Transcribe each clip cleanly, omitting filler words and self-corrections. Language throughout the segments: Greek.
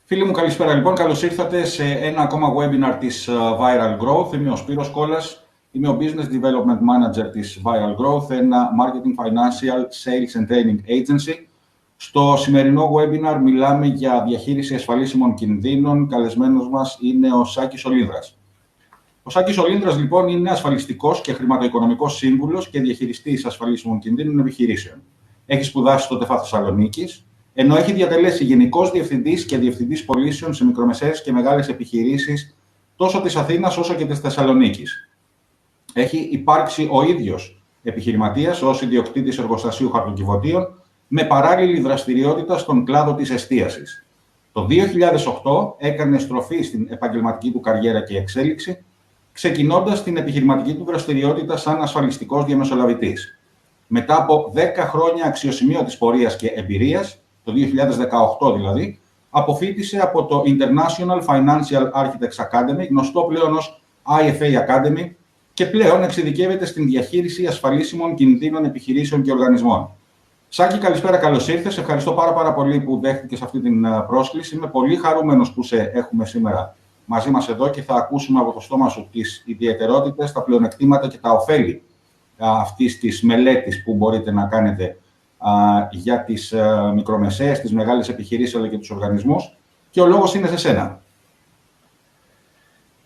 Φίλοι μου, καλησπέρα λοιπόν. Καλώς ήρθατε σε ένα ακόμα webinar της Viral Growth. Είμαι ο Σπύρος Κόλλας. Είμαι ο Business Development Manager της Viral Growth, ένα Marketing, Financial, Sales and Training Agency. Στο σημερινό webinar μιλάμε για διαχείριση ασφαλίσιμων κινδύνων. Καλεσμένος μας είναι ο Σάκης Ολίνδρας. Ο Σάκης Ολίνδρας λοιπόν είναι ασφαλιστικός και χρηματοοικονομικός σύμβουλος και διαχειριστής ασφαλίσιμων κινδύνων επιχειρήσεων. Έχει σπουδάσει στο ΤΕΦΑ Θεσσαλονίκης, ενώ έχει διατελέσει Γενικός Διευθυντής και Διευθυντής Πωλήσεων σε μικρομεσαίες και μεγάλες επιχειρήσεις τόσο της Αθήνας όσο και της Θεσσαλονίκης. Έχει υπάρξει ο ίδιος επιχειρηματίας ως ιδιοκτήτης εργοστασίου χαρτοκιβωτίων με παράλληλη δραστηριότητα στον κλάδο της εστίασης. Το 2008 έκανε στροφή στην επαγγελματική του καριέρα και εξέλιξη, ξεκινώντας την επιχειρηματική του δραστηριότητα σαν ασφαλιστικός διαμεσολαβητής. Μετά από 10 χρόνια αξιοσημείωτης πορείας και εμπειρίας, το 2018 δηλαδή, αποφοίτησε από το International Financial Architects Academy, γνωστό πλέον ως IFA Academy, και πλέον εξειδικεύεται στην διαχείριση ασφαλίσιμων κινδύνων επιχειρήσεων και οργανισμών. Σάκη, καλησπέρα, καλώς ήρθες. Ευχαριστώ πάρα πολύ που δέχτηκες αυτή την πρόσκληση. Είμαι πολύ χαρούμενος που σε έχουμε σήμερα μαζί μας εδώ και θα ακούσουμε από το στόμα σου τις ιδιαιτερότητες, τα πλεονεκτήματα και τα ωφέλη αυτής της μελέτης που μπορείτε να κάνετε για τις μικρομεσαίες, τις μεγάλες επιχειρήσεις αλλά και τους οργανισμούς. Και ο λόγος είναι σε σένα.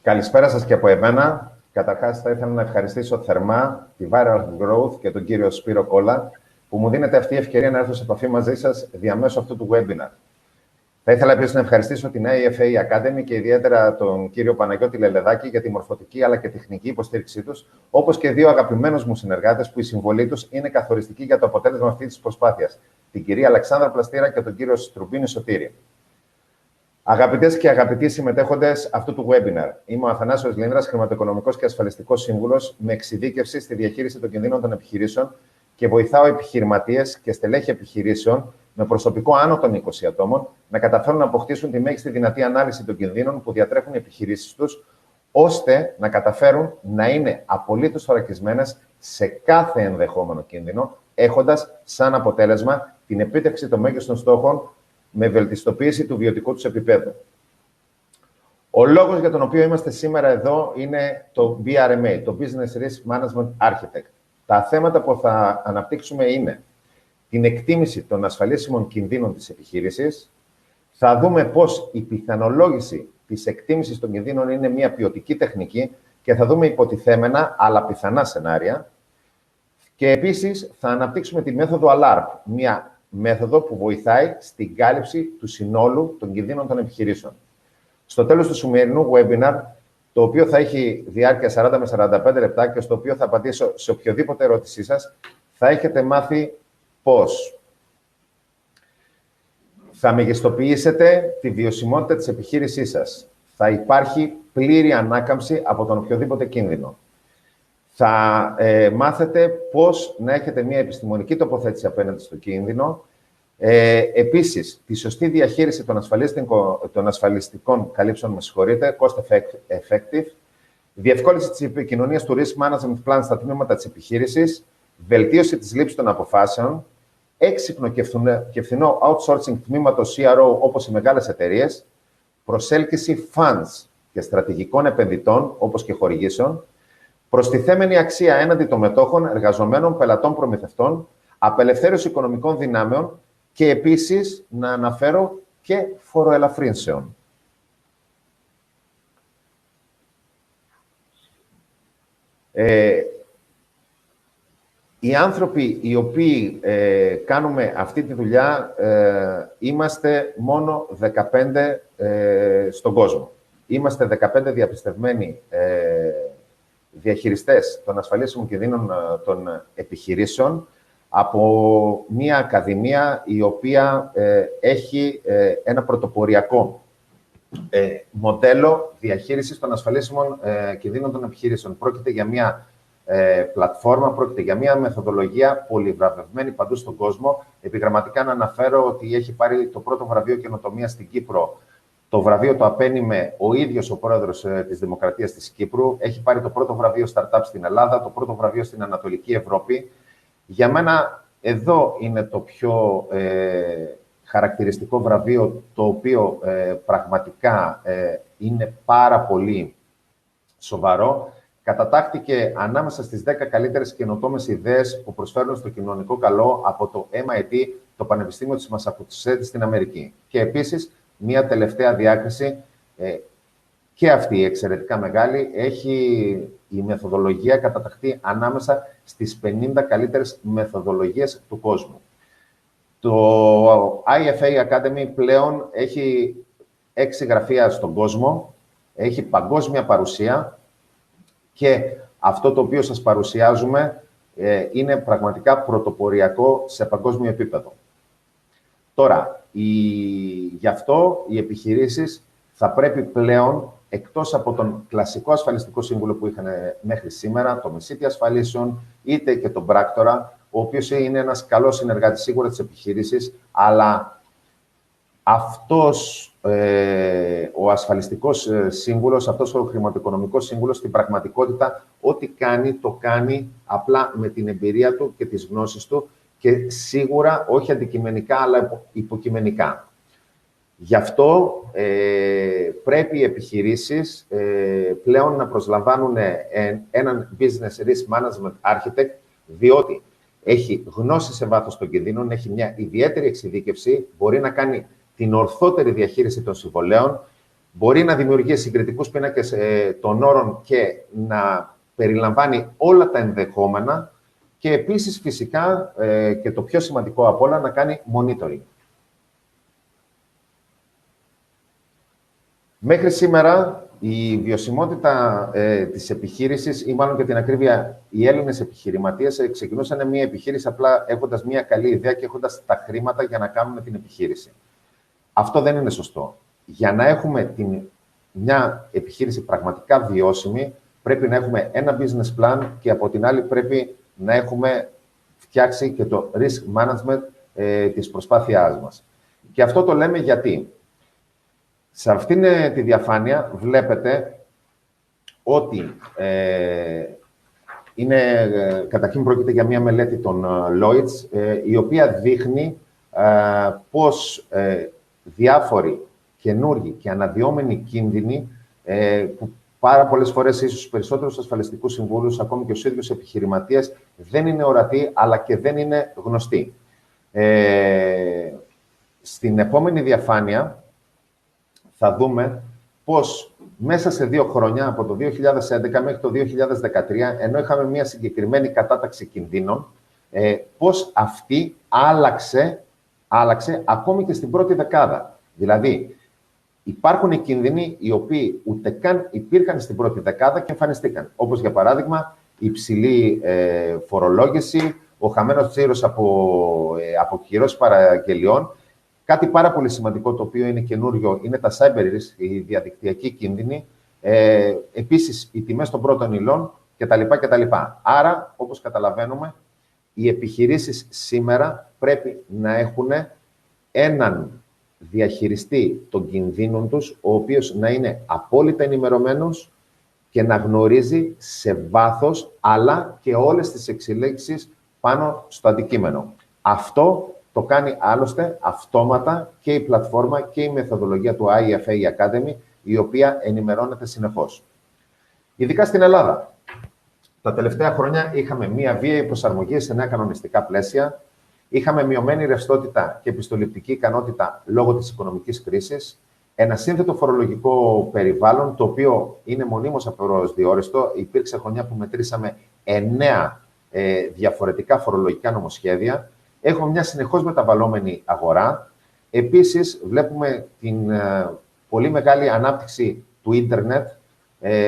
Καλησπέρα σας και από εμένα. Καταρχάς, θα ήθελα να ευχαριστήσω θερμά τη Viral Growth και τον κύριο Σπύρο Κόλλα που μου δίνετε αυτή η ευκαιρία να έρθω σε επαφή μαζί σας διαμέσου αυτού του webinar. Θα ήθελα επίσης να ευχαριστήσω την IFA Academy και ιδιαίτερα τον κύριο Παναγιώτη Λελεδάκη για τη μορφωτική αλλά και τεχνική υποστήριξή τους, όπως και δύο αγαπημένους μου συνεργάτες που η συμβολή τους είναι καθοριστική για το αποτέλεσμα αυτής της προσπάθειας, την κυρία Αλεξάνδρα Πλαστήρα και τον κύριο Στρουμπίνη Σωτήρη. Αγαπητές και αγαπητοί συμμετέχοντες αυτού του webinar, είμαι ο Αθανάσιος Λίνδρας, χρηματοοικονομικός και ασφαλιστικός σύμβουλος με εξειδίκευση στη διαχείριση των κινδύνων των επιχειρήσεων και βοηθάω επιχειρηματίες και στελέχη επιχειρήσεων με προσωπικό άνω των 20 ατόμων να καταφέρουν να αποκτήσουν τη μέγιστη δυνατή ανάλυση των κινδύνων που διατρέχουν οι επιχειρήσεις τους, ώστε να καταφέρουν να είναι απολύτως θωρακισμένες σε κάθε ενδεχόμενο κίνδυνο, έχοντας σαν αποτέλεσμα την επίτευξη των μέγιστων στόχων με βελτιστοποίηση του βιωτικού τους επίπεδου. Ο λόγος για τον οποίο είμαστε σήμερα εδώ είναι το BRMA, το Business Risk Management Architect. Τα θέματα που θα αναπτύξουμε είναι την εκτίμηση των ασφαλίσιμων κινδύνων της επιχείρησης. Θα δούμε πώς η πιθανολόγηση της εκτίμησης των κινδύνων είναι μια ποιοτική τεχνική και θα δούμε υποτιθέμενα αλλά πιθανά σενάρια. Και επίσης θα αναπτύξουμε τη μέθοδο ALARP, μια μέθοδο που βοηθάει στην κάλυψη του συνόλου των κινδύνων των επιχειρήσεων. Στο τέλος του σημερινού webinar, το οποίο θα έχει διάρκεια 40 με 45 λεπτά και στο οποίο θα απαντήσω σε οποιοδήποτε ερώτησή σας, θα έχετε μάθει πώς θα μεγιστοποιήσετε τη βιωσιμότητα της επιχείρησής σας. Θα υπάρχει πλήρη ανάκαμψη από τον οποιοδήποτε κίνδυνο. Θα μάθετε πώς να έχετε μια επιστημονική τοποθέτηση απέναντι στο κίνδυνο. Επίσης, τη σωστή διαχείριση των ασφαλιστικών καλύψεων, cost effective, διευκόλυνση της επικοινωνίας του risk management plan στα τμήματα της επιχείρησης, βελτίωση της λήψης των αποφάσεων, έξυπνο και φθηνό outsourcing τμήματος CRO όπως οι μεγάλες εταιρείες, προσέλκυση funds και στρατηγικών επενδυτών όπως και χορηγήσεων, προστιθέμενη αξία έναντι των μετόχων, εργαζομένων, πελατών, προμηθευτών, απελευθέρωση οικονομικών δυνάμεων και επίσης να αναφέρω και φοροελαφρύνσεων. Οι άνθρωποι οι οποίοι κάνουμε αυτή τη δουλειά είμαστε μόνο 15 στον κόσμο. Είμαστε 15 διαπιστευμένοι διαχειριστές των ασφαλίσιμων κινδύνων των επιχειρήσεων από μια ακαδημία η οποία έχει ένα πρωτοποριακό μοντέλο διαχείρισης των ασφαλίσιμων κινδύνων των επιχειρήσεων. Πρόκειται για μια πλατφόρμα, πρόκειται για μια μεθοδολογία πολυβραβευμένη παντού στον κόσμο. Επιγραμματικά να αναφέρω ότι έχει πάρει το πρώτο βραβείο καινοτομίας στην Κύπρο. Το βραβείο το απένιμε ο ίδιος ο πρόεδρος της Δημοκρατίας της Κύπρου. Έχει πάρει το πρώτο βραβείο startup στην Ελλάδα, το πρώτο βραβείο στην Ανατολική Ευρώπη. Για μένα εδώ είναι το πιο χαρακτηριστικό βραβείο, το οποίο πραγματικά είναι πάρα πολύ σοβαρό. Κατατάχθηκε ανάμεσα στις 10 καλύτερες καινοτόμες ιδέες που προσφέρουν στο κοινωνικό καλό από το MIT, το Πανεπιστήμιο της Μασαχουσέτς στην Αμερική. Και επίσης, μία τελευταία διάκριση, και αυτή εξαιρετικά μεγάλη, έχει η μεθοδολογία καταταχθεί ανάμεσα στις 50 καλύτερες μεθοδολογίες του κόσμου. Το IFA Academy πλέον έχει 6 γραφεία στον κόσμο, έχει παγκόσμια παρουσία και αυτό το οποίο σας παρουσιάζουμε είναι πραγματικά πρωτοποριακό σε παγκόσμιο επίπεδο. Τώρα, γι' αυτό οι επιχειρήσεις θα πρέπει πλέον, εκτός από τον κλασικό ασφαλιστικό σύμβουλο που είχαν μέχρι σήμερα, το μεσίτη ασφαλίσεων, είτε και τον πράκτορα, ο οποίος είναι ένας καλός συνεργάτης σίγουρα της επιχειρήσης, αλλά αυτός ο ασφαλιστικός σύμβουλος, αυτός ο χρηματοοικονομικός σύμβουλος, στην πραγματικότητα, ό,τι κάνει, το κάνει απλά με την εμπειρία του και τις γνώσεις του και σίγουρα όχι αντικειμενικά, αλλά υποκειμενικά. Γι' αυτό πρέπει οι επιχειρήσεις πλέον να προσλαμβάνουν έναν Business Risk Management Architect, διότι έχει γνώση σε βάθος των κινδύνων, έχει μια ιδιαίτερη εξειδίκευση, μπορεί να κάνει την ορθότερη διαχείριση των συμβολέων, μπορεί να δημιουργεί συγκριτικούς πίνακες των όρων και να περιλαμβάνει όλα τα ενδεχόμενα και επίσης φυσικά και το πιο σημαντικό απ' όλα να κάνει monitoring. Μέχρι σήμερα η βιωσιμότητα της επιχείρησης ή μάλλον και την ακρίβεια οι Έλληνες επιχειρηματίες ξεκινούσαν μια επιχείρηση απλά έχοντας μια καλή ιδέα και έχοντας τα χρήματα για να κάνουν την επιχείρηση. Αυτό δεν είναι σωστό. Για να έχουμε μια επιχείρηση πραγματικά βιώσιμη, πρέπει να έχουμε ένα business plan και από την άλλη πρέπει να έχουμε φτιάξει και το risk management της προσπάθειάς μας. Και αυτό το λέμε γιατί. Σε αυτήν τη διαφάνεια βλέπετε ότι καταρχήν πρόκειται για μια μελέτη των Lloyds, η οποία δείχνει πώς διάφοροι καινούργοι και αναδυόμενοι κίνδυνοι, που πάρα πολλές φορές ίσως περισσότερους ασφαλιστικούς συμβούλους, ακόμη και os ίδιους επιχειρηματίες, δεν είναι ορατοί, αλλά και δεν είναι γνωστοί. Στην επόμενη διαφάνεια θα δούμε πώς μέσα σε 2 χρόνια, από το 2011 μέχρι το 2013, ενώ είχαμε μια συγκεκριμένη κατάταξη κινδύνων, πώς αυτή άλλαξε ακόμη και στην πρώτη δεκάδα. Δηλαδή, υπάρχουν κίνδυνοι οι οποίοι ούτε καν υπήρχαν στην πρώτη δεκάδα και εμφανιστήκαν. Όπως, για παράδειγμα, η υψηλή φορολόγηση, ο χαμένος τζίρος από κυρώσεις παραγγελιών. Κάτι πάρα πολύ σημαντικό, το οποίο είναι καινούριο, είναι τα cyber risk, οι διαδικτυακοί κίνδυνοι, επίσης οι τιμές των πρώτων υλών κτλ. Άρα, όπως καταλαβαίνουμε, οι επιχειρήσεις σήμερα πρέπει να έχουν έναν διαχειριστή των κινδύνων τους, ο οποίος να είναι απόλυτα ενημερωμένος και να γνωρίζει σε βάθος, αλλά και όλες τις εξελίξεις πάνω στο αντικείμενο. Αυτό το κάνει άλλωστε αυτόματα και η πλατφόρμα και η μεθοδολογία του IFA Academy, η οποία ενημερώνεται συνεχώς. Ειδικά στην Ελλάδα. Τα τελευταία χρόνια είχαμε μία βίαιη προσαρμογή σε νέα κανονιστικά πλαίσια, είχαμε μειωμένη ρευστότητα και επιστοληπτική ικανότητα λόγω της οικονομικής κρίσης, ένα σύνθετο φορολογικό περιβάλλον, το οποίο είναι μονίμως απροσδιόριστο. Υπήρξε χρονιά που μετρήσαμε 9 διαφορετικά φορολογικά νομοσχέδια. Έχουμε μια συνεχώς μεταβαλλόμενη αγορά. Επίσης, βλέπουμε την πολύ μεγάλη ανάπτυξη του ίντερνετ.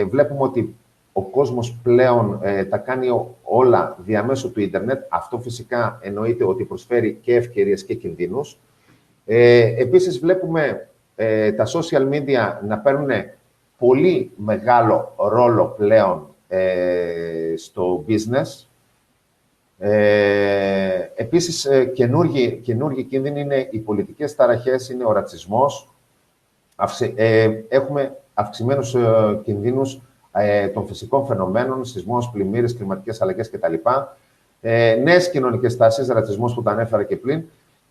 Βλέπουμε ότι ο κόσμος πλέον τα κάνει όλα διαμέσου του ίντερνετ. Αυτό φυσικά εννοείται ότι προσφέρει και ευκαιρίες και κινδύνους. Επίσης, βλέπουμε τα social media να παίρνουν πολύ μεγάλο ρόλο πλέον στο business. Επίσης, καινούργιοι κίνδυνοι είναι οι πολιτικές ταραχές, είναι ο ρατσισμός. Έχουμε αυξημένους κινδύνους των φυσικών φαινομένων, σεισμός, πλημμύρες, κλιματικές αλλαγές κτλ. Νέες κοινωνικές τάσεις, ρατσισμός που τα ανέφερα και πριν.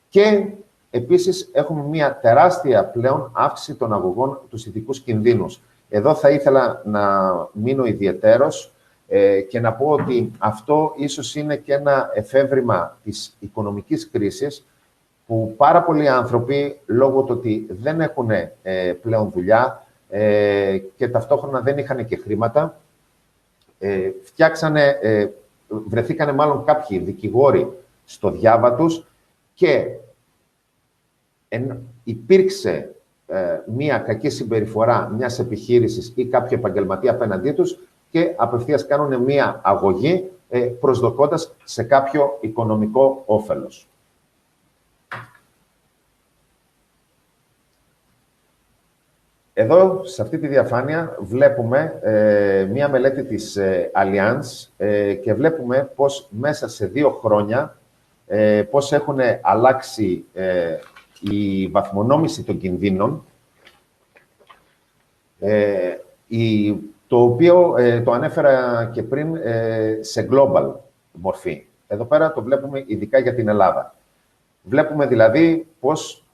Και Επίσης, έχουμε μια τεράστια πλέον αύξηση των αγωγών τους ειδικούς κινδύνους. Εδώ θα ήθελα να μείνω ιδιαιτέρως και να πω ότι αυτό ίσως είναι και ένα εφεύρημα της οικονομικής κρίσης, που πάρα πολλοί άνθρωποι, λόγω του ότι δεν έχουν πλέον δουλειά και ταυτόχρονα δεν είχαν και χρήματα, βρεθήκανε μάλλον κάποιοι δικηγόροι στο διάβα τους και υπήρξε μία κακή συμπεριφορά μιας επιχείρησης ή κάποιο επαγγελματία απέναντί τους και απευθείας κάνουν μία αγωγή προσδοκώντας σε κάποιο οικονομικό όφελος. Εδώ, σε αυτή τη διαφάνεια, βλέπουμε μία μελέτη της Allianz και βλέπουμε πώς μέσα σε 2 χρόνια πώς έχουν αλλάξει η βαθμονόμηση των κινδύνων, το οποίο το ανέφερα και πριν σε global μορφή. Εδώ πέρα το βλέπουμε ειδικά για την Ελλάδα. Βλέπουμε δηλαδή πώς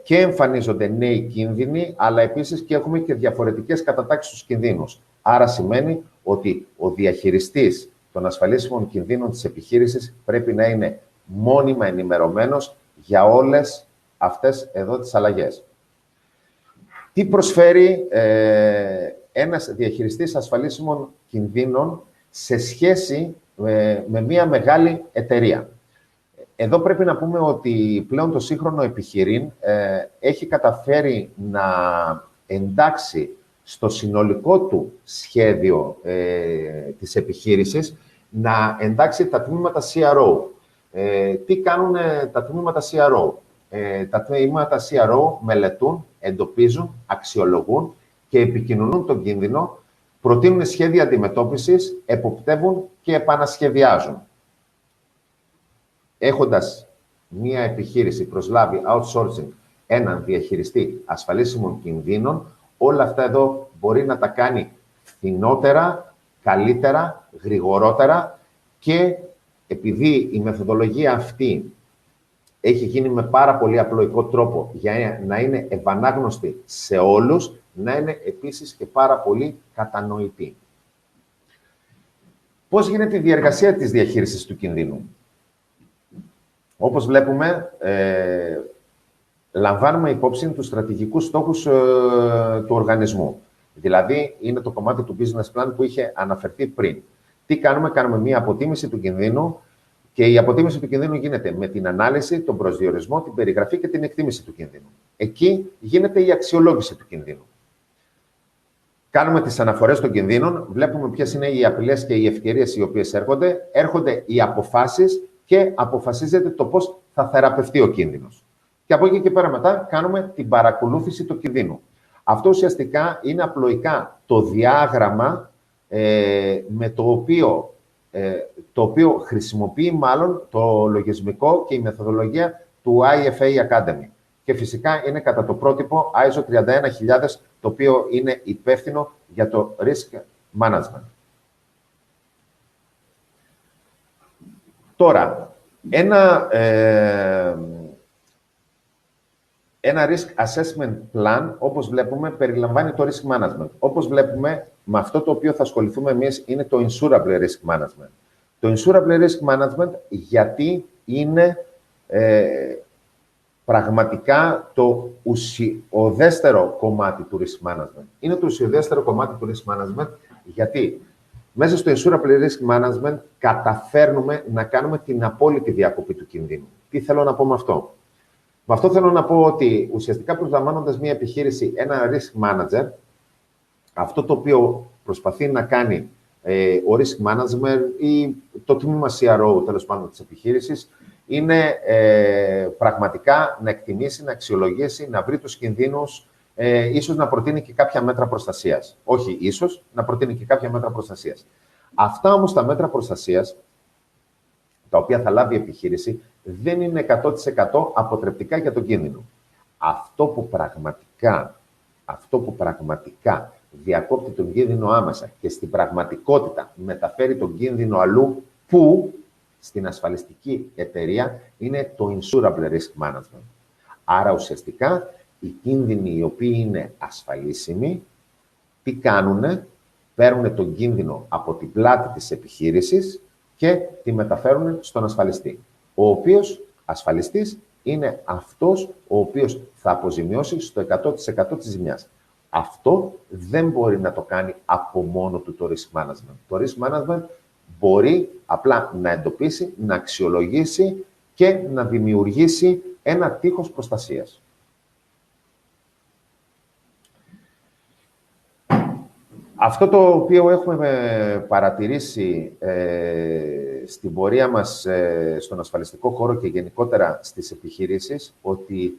και εμφανίζονται νέοι κίνδυνοι, αλλά επίσης και έχουμε και διαφορετικές κατατάξεις στους κινδύνους. Άρα σημαίνει ότι ο διαχειριστής των ασφαλίσιμων κινδύνων της επιχείρησης πρέπει να είναι μόνιμα ενημερωμένος για όλες αυτές εδώ τις αλλαγές. Τι προσφέρει ένας διαχειριστής ασφαλίσιμων κινδύνων σε σχέση με μια μεγάλη εταιρεία? Εδώ πρέπει να πούμε ότι πλέον το σύγχρονο επιχειρήν έχει καταφέρει να εντάξει στο συνολικό του σχέδιο της επιχείρησης, να εντάξει τα τμήματα CRO. Τι κάνουν τα τμήματα CRO? Τα τμήματα CRO μελετούν, εντοπίζουν, αξιολογούν και επικοινωνούν τον κίνδυνο, προτείνουν σχέδια αντιμετώπισης, εποπτεύουν και επανασχεδιάζουν. Έχοντας μία επιχείρηση προσλάβει outsourcing έναν διαχειριστή ασφαλίσιμων κινδύνων, όλα αυτά εδώ μπορεί να τα κάνει φθηνότερα, καλύτερα, γρηγορότερα και επειδή η μεθοδολογία αυτή έχει γίνει με πάρα πολύ απλοϊκό τρόπο για να είναι ευανάγνωστη σε όλους, να είναι επίσης και πάρα πολύ κατανοητή. Πώς γίνεται η διεργασία της διαχείρισης του κινδύνου? Όπως βλέπουμε, λαμβάνουμε υπόψη τους στρατηγικούς στόχους του οργανισμού. Δηλαδή, είναι το κομμάτι του business plan που είχε αναφερθεί πριν. Τι κάνουμε? Κάνουμε μία αποτίμηση του κινδύνου και η αποτίμηση του κινδύνου γίνεται με την ανάλυση, τον προσδιορισμό, την περιγραφή και την εκτίμηση του κινδύνου. Εκεί γίνεται η αξιολόγηση του κινδύνου. Κάνουμε τις αναφορές των κινδύνων, βλέπουμε ποιες είναι οι απειλές και οι ευκαιρίες οι οποίες έρχονται, έρχονται οι αποφάσεις και αποφασίζεται το πώς θα θεραπευτεί ο κίνδυνος. Και από εκεί και πέρα μετά κάνουμε την παρακολούθηση του κινδύνου. Αυτό ουσιαστικά είναι απλοϊκά το διάγραμμα με το οποίο χρησιμοποιεί μάλλον το λογισμικό και η μεθοδολογία του IFA Academy. Και φυσικά είναι κατά το πρότυπο ISO 31000, το οποίο είναι υπεύθυνο για το risk management. Τώρα, ένα risk assessment plan, όπως βλέπουμε, περιλαμβάνει το risk management. Όπως βλέπουμε, με αυτό το οποίο θα ασχοληθούμε εμείς είναι το insurable risk management. Το insurable risk management γιατί είναι πραγματικά το ουσιοδέστερο κομμάτι του risk management. Είναι το ουσιοδέστερο κομμάτι του risk management γιατί μέσα στο insurable risk management καταφέρνουμε να κάνουμε την απόλυτη διακοπή του κινδύνου. Τι θέλω να πω με αυτό? Με αυτό θέλω να πω ότι ουσιαστικά προσλαμβάνοντας μια επιχείρηση, ένα risk manager, αυτό το οποίο προσπαθεί να κάνει ο risk manager ή το τμήμα CRO, τέλος πάντων, της επιχείρησης, είναι πραγματικά να εκτιμήσει, να αξιολογήσει, να βρει τους κινδύνους, ίσως να προτείνει και κάποια μέτρα προστασίας. Όχι ίσως, να προτείνει και κάποια μέτρα προστασίας. Αυτά όμως τα μέτρα προστασίας, τα οποία θα λάβει η επιχείρηση, δεν είναι 100% αποτρεπτικά για τον κίνδυνο. Αυτό που πραγματικά διακόπτει τον κίνδυνο άμεσα και στην πραγματικότητα μεταφέρει τον κίνδυνο αλλού, που στην ασφαλιστική εταιρεία είναι το insurable risk management. Άρα, ουσιαστικά, οι κίνδυνοι οι οποίοι είναι ασφαλίσιμοι, τι κάνουνε? Παίρνουν τον κίνδυνο από την πλάτη της επιχείρησης και τη μεταφέρουν στον ασφαλιστή. Ο οποίος ασφαλιστής είναι αυτός ο οποίος θα αποζημιώσει στο 100% της ζημιάς. Αυτό δεν μπορεί να το κάνει από μόνο του το risk management. Το risk management μπορεί απλά να εντοπίσει, να αξιολογήσει και να δημιουργήσει ένα τείχος προστασίας. Αυτό το οποίο έχουμε παρατηρήσει στην πορεία μας στον ασφαλιστικό χώρο και γενικότερα στις επιχειρήσεις, ότι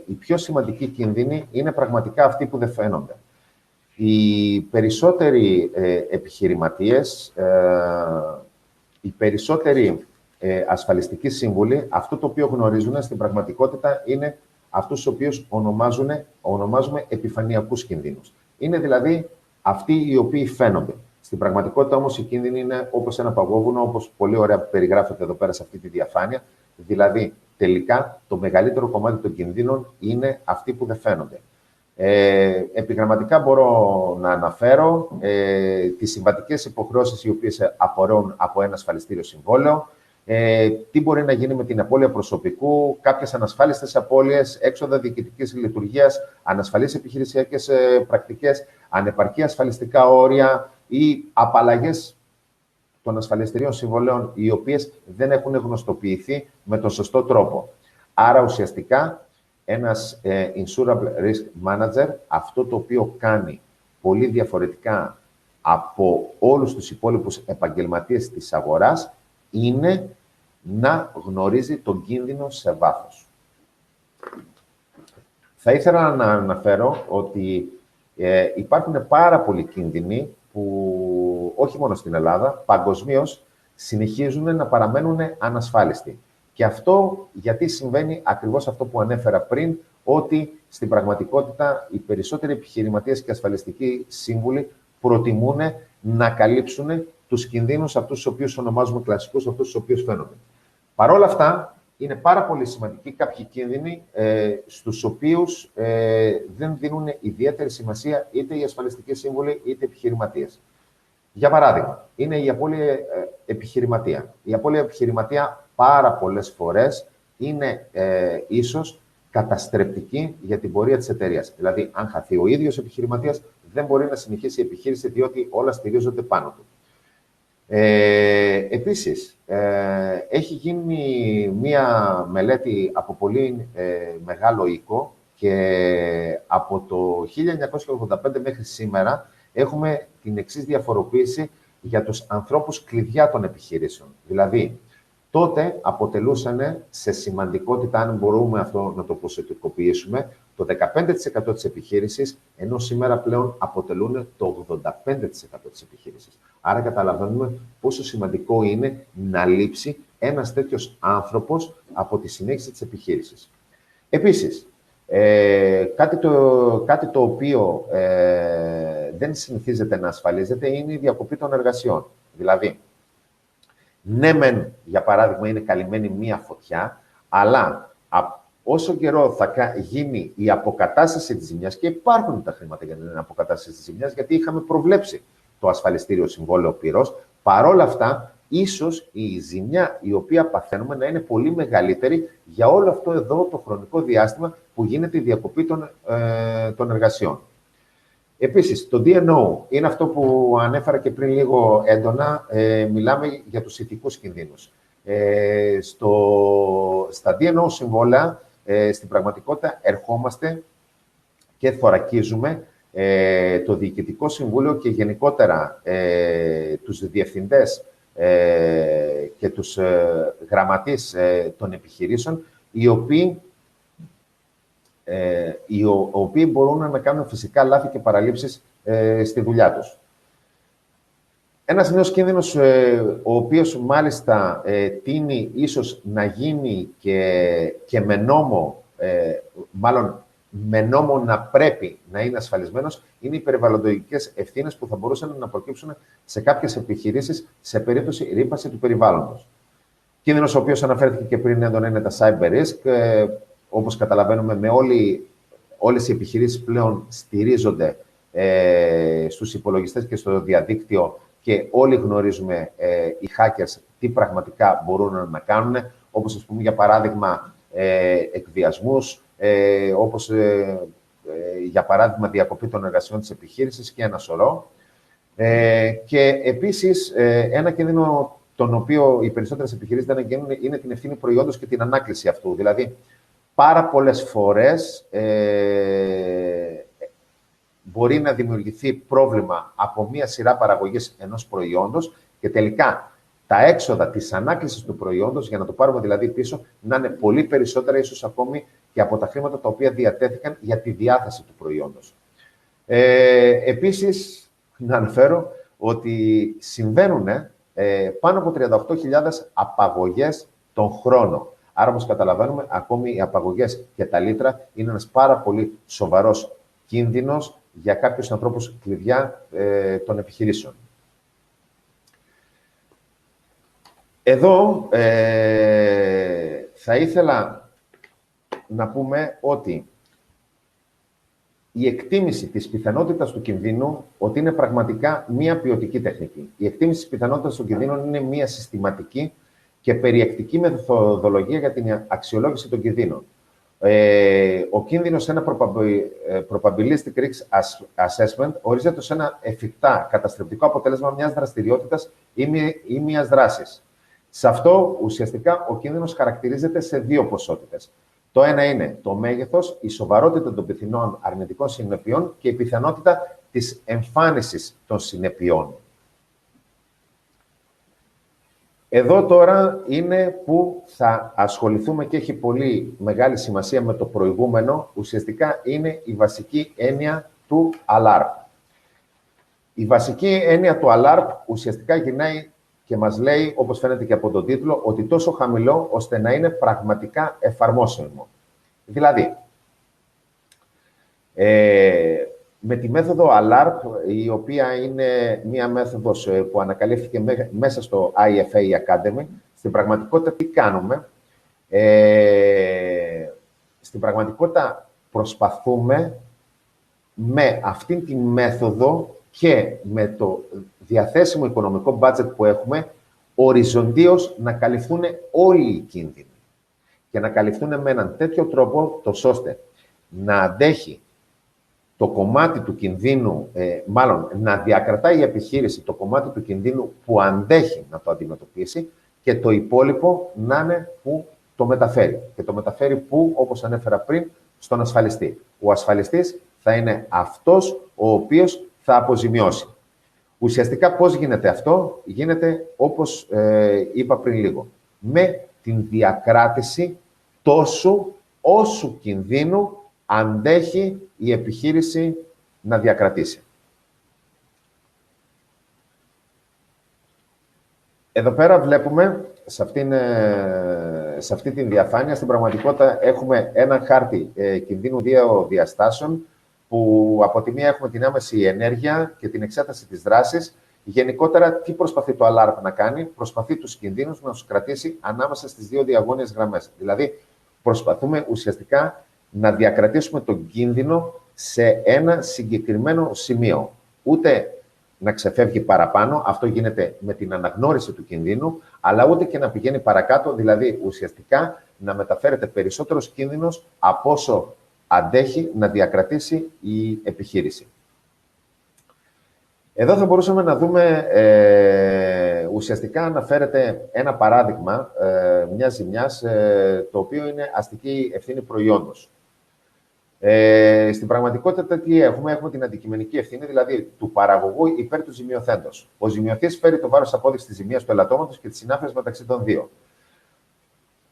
οι πιο σημαντικοί κίνδυνοι είναι πραγματικά αυτοί που δεν φαίνονται. Οι περισσότεροι επιχειρηματίες, οι περισσότεροι ασφαλιστικοί σύμβουλοι, αυτό το οποίο γνωρίζουν στην πραγματικότητα είναι αυτούς τους οποίους ονομάζουμε επιφανειακούς κινδύνους. Είναι δηλαδή αυτοί οι οποίοι φαίνονται. Στην πραγματικότητα όμως οι κίνδυνοι είναι όπως ένα παγόβουνο, όπως πολύ ωραία περιγράφεται εδώ πέρα σε αυτή τη διαφάνεια. Δηλαδή, τελικά, το μεγαλύτερο κομμάτι των κινδύνων είναι αυτοί που δεν φαίνονται. Επιγραμματικά μπορώ να αναφέρω τις συμβατικές υποχρεώσεις οι οποίες απορρέουν από ένα ασφαλιστήριο συμβόλαιο, τι μπορεί να γίνει με την απώλεια προσωπικού, κάποιες ανασφάλιστες απώλειες, έξοδα διοικητικής λειτουργίας, ανασφαλείς επιχειρησιακές πρακτικές, ανεπαρκή ασφαλιστικά όρια ή απαλλαγές των ασφαλιστηρίων συμβολέων, οι οποίες δεν έχουν γνωστοποιηθεί με τον σωστό τρόπο. Άρα, ουσιαστικά, ένας insurable risk manager, αυτό το οποίο κάνει πολύ διαφορετικά από όλους τους υπόλοιπους επαγγελματίες της αγοράς, είναι να γνωρίζει τον κίνδυνο σε βάθος. Θα ήθελα να αναφέρω ότι υπάρχουν πάρα πολλοί κίνδυνοι που όχι μόνο στην Ελλάδα, παγκοσμίως συνεχίζουν να παραμένουν ανασφάλιστοι. Και αυτό γιατί συμβαίνει ακριβώς αυτό που ανέφερα πριν, ότι στην πραγματικότητα οι περισσότεροι επιχειρηματίες και ασφαλιστικοί σύμβουλοι προτιμούν να καλύψουν τους κινδύνους αυτούς τους οποίους ονομάζουμε κλασικούς, αυτούς τους οποίους φαίνονται. Παρ' όλα αυτά, είναι πάρα πολύ σημαντικοί κάποιοι κίνδυνοι στους οποίους δεν δίνουν ιδιαίτερη σημασία είτε οι ασφαλιστικοί σύμβουλοι είτε οι επιχειρηματίες. Για παράδειγμα, είναι η απώλεια επιχειρηματία. Η απώλεια επιχειρηματία πάρα πολλές φορές είναι ίσως καταστρεπτική για την πορεία της εταιρείας. Δηλαδή, αν χαθεί ο ίδιος επιχειρηματίας, δεν μπορεί να συνεχίσει η επιχείρηση, διότι όλα στηρίζονται πάνω του. Επίσης, έχει γίνει μία μελέτη από πολύ μεγάλο οίκο και από το 1985 μέχρι σήμερα έχουμε την εξής διαφοροποίηση για τους ανθρώπους κλειδιά των επιχειρήσεων. Δηλαδή, τότε αποτελούσαν σε σημαντικότητα, αν μπορούμε αυτό να το ποσοτικοποιήσουμε, το 15% της επιχείρησης, ενώ σήμερα πλέον αποτελούν το 85% της επιχείρησης. Άρα καταλαβαίνουμε πόσο σημαντικό είναι να λείψει ένας τέτοιος άνθρωπος από τη συνέχιση της επιχείρησης. Επίσης, κάτι το οποίο δεν συνηθίζεται να ασφαλίζεται είναι η διακοπή των εργασιών. Δηλαδή, ναι μεν, για παράδειγμα, είναι καλυμμένη μία φωτιά, αλλά όσο καιρό θα γίνει η αποκατάσταση της ζημιάς, και υπάρχουν τα χρήματα για την αποκατάσταση της ζημιάς, γιατί είχαμε προβλέψει το ασφαλιστήριο συμβόλαιο πυρός, παρόλα αυτά, ίσως η ζημιά η οποία παθαίνουμε να είναι πολύ μεγαλύτερη για όλο αυτό εδώ το χρονικό διάστημα που γίνεται η διακοπή των εργασιών. Επίσης, το D&O είναι αυτό που ανέφερα και πριν λίγο έντονα. Μιλάμε για τους ηθικούς κινδύνους. Στα D&O συμβόλαια, στην πραγματικότητα, ερχόμαστε και θωρακίζουμε το Διοικητικό Συμβούλιο και γενικότερα τους διευθυντές και τους γραμματείς των επιχειρήσεων, οι οποίοι μπορούν να κάνουν φυσικά λάθη και παραλήψεις στη δουλειά τους. Ένας νέος κίνδυνος, ο οποίος μάλιστα τείνει ίσως να γίνει και με νόμο, με νόμο να πρέπει να είναι ασφαλισμένος, είναι οι περιβαλλοντικές ευθύνες που θα μπορούσαν να προκύψουν σε κάποιες επιχειρήσεις σε περίπτωση ρύπανση του περιβάλλοντος. Κίνδυνος ο οποίος αναφέρθηκε και πριν έντονα είναι τα cyber risk. όπως καταλαβαίνουμε, όλες οι επιχειρήσεις πλέον στηρίζονται στους υπολογιστές και στο διαδίκτυο και όλοι γνωρίζουμε οι hackers τι πραγματικά μπορούν να κάνουν, όπως, ας πούμε, για παράδειγμα, εκβιασμούς, όπως, για παράδειγμα, διακοπή των εργασιών της επιχείρησης και ένα σωρό. Και επίσης, ένα κίνδυνο τον οποίο οι περισσότερες επιχειρήσεις δεν εγκαίνουν είναι την ευθύνη προϊόντος και την ανάκληση αυτού. Δηλαδή, πάρα πολλές φορές μπορεί να δημιουργηθεί πρόβλημα από μία σειρά παραγωγής ενός προϊόντος και τελικά τα έξοδα της ανάκλησης του προϊόντος, για να το πάρουμε δηλαδή πίσω, να είναι πολύ περισσότερα, ίσως ακόμη και από τα χρήματα τα οποία διατέθηκαν για τη διάθεση του προϊόντος. Επίσης, να αναφέρω ότι συμβαίνουν πάνω από 38.000 απαγωγές τον χρόνο. Άρα, όπως καταλαβαίνουμε, ακόμη οι απαγωγές και τα λίτρα είναι ένας πάρα πολύ σοβαρός κίνδυνος για κάποιους ανθρώπους κλειδιά των επιχειρήσεων. Εδώ θα ήθελα να πούμε ότι η εκτίμηση της πιθανότητας του κινδύνου ότι είναι πραγματικά μία ποιοτική τεχνική. Η εκτίμηση της πιθανότητας του κινδύνου είναι μία συστηματική και περιεκτική μεθοδολογία για την αξιολόγηση των κινδύνων. Ο κίνδυνος σε ένα probabilistic risk assessment ορίζεται ως ένα εφικτά καταστρεπτικό αποτέλεσμα μιας δραστηριότητας ή μιας δράσης. Σε αυτό, ουσιαστικά, ο κίνδυνος χαρακτηρίζεται σε δύο ποσότητες. Το ένα είναι το μέγεθος, η σοβαρότητα των πιθανών αρνητικών συνεπειών και η πιθανότητα της εμφάνισης των συνεπειών. Εδώ τώρα είναι που θα ασχοληθούμε και έχει πολύ μεγάλη σημασία με το προηγούμενο. Ουσιαστικά είναι η βασική έννοια του alarm. Η βασική έννοια του alarm ουσιαστικά γυρνάει και μας λέει, όπως φαίνεται και από τον τίτλο, ότι τόσο χαμηλό ώστε να είναι πραγματικά εφαρμόσιμο. Δηλαδή, με τη μέθοδο ALARP, η οποία είναι μία μέθοδος που ανακαλύφθηκε μέσα στο IFA Academy, στην πραγματικότητα τι κάνουμε? Στην πραγματικότητα προσπαθούμε με αυτήν τη μέθοδο και με το διαθέσιμο οικονομικό budget που έχουμε, οριζοντίως να καλυφθούν όλοι οι κίνδυνοι και να καλυφθούν με έναν τέτοιο τρόπο, ώστε να αντέχει το κομμάτι του κινδύνου, μάλλον να διακρατάει η επιχείρηση το κομμάτι του κινδύνου που αντέχει να το αντιμετωπίσει και το υπόλοιπο να είναι που το μεταφέρει. Και το μεταφέρει που, όπως ανέφερα πριν, στον ασφαλιστή. Ο ασφαλιστής θα είναι αυτός ο οποίος θα αποζημιώσει. Ουσιαστικά πώς γίνεται αυτό? Γίνεται όπως είπα πριν λίγο. Με την διακράτηση τόσο όσου κινδύνου αντέχει η επιχείρηση να διακρατήσει. Εδώ πέρα βλέπουμε, σε αυτή τη διαφάνεια, στην πραγματικότητα έχουμε ένα χάρτη κινδύνου δύο διαστάσεων, που από τη μία έχουμε την άμεση ενέργεια και την εξέταση της δράσης. Γενικότερα, τι προσπαθεί το alarm να κάνει? Προσπαθεί τους κινδύνους να τους κρατήσει ανάμεσα στις δύο διαγώνιες γραμμές. Δηλαδή, προσπαθούμε ουσιαστικά να διακρατήσουμε τον κίνδυνο σε ένα συγκεκριμένο σημείο. Ούτε να ξεφεύγει παραπάνω, αυτό γίνεται με την αναγνώριση του κινδύνου, αλλά ούτε και να πηγαίνει παρακάτω, δηλαδή ουσιαστικά να μεταφέρεται περισσότερος κίνδυνος από όσο αντέχει να διακρατήσει η επιχείρηση. Εδώ θα μπορούσαμε να δούμε, ουσιαστικά αναφέρεται ένα παράδειγμα μιας ζημιάς, το οποίο είναι αστική ευθύνη προϊόντος. Στην πραγματικότητα τι έχουμε? Έχουμε την αντικειμενική ευθύνη, δηλαδή του παραγωγού υπέρ του ζημιωθέντος. Ο ζημιωθής φέρει το βάρος απόδειξης της ζημίας του ελαττώματος και της συνάφειας μεταξύ των δύο.